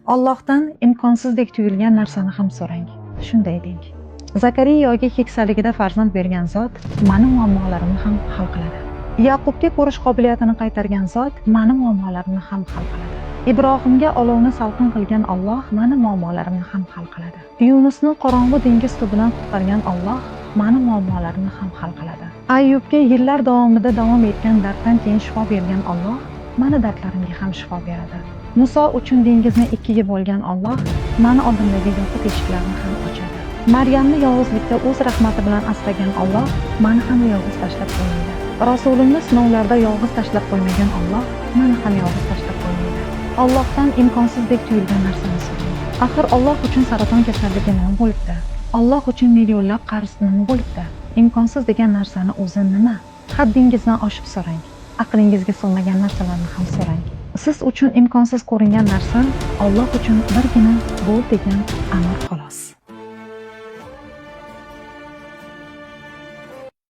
Allohdan imkonsizdek tuyulgan narsani ham so'rang. Shunday deng. Zakariyaga keksaligida farzand bergan zot mani muammolarimni ham hal qiladi. Yaqubga ko'rish qobiliyatini qaytargan zot mani muammolarimni ham hal qiladi. Ibrohimga olovni salqin qilgan Alloh mani muammolarimni ham hal qiladi. Yunusni qorong'u dengiz tubidan qutqargan Alloh mani muammolarimni ham hal qiladi. Ayyubga yillar davomida davom etgan darddan keyin shifo bergan Alloh mani dardlarimga ham shifo beradi. Muso uchun dengizni ikkiga bo'lgan Alloh mani oldimdagi yopiq eshiklarni ham ochadi. Maryamni yolg'izlikda o'z rahmati bilan asragan Alloh mani ham yolg'iz tashlab qo'ymaydi. Rasulimni sinovlarda yolg'iz tashlab qo'ymagan Alloh mani ham yolg'iz tashlab qo'ymaydi. Allohdan imkonsizdek tuyulgan narsani so'rang. Axir Alloh uchun saraton kasalligi nima bo'libdi? Alloh uchun millionlab qarz nima bo'libdi? Imkonsiz degan narsani o'zi nima? Haddingizdan oshib so'rang. Aqlingizga sig'magan narsalarni ham so'rang. Siz uchun imkonsiz ko'ringan narsa Alloh uchun birgina bu degan amr xolos.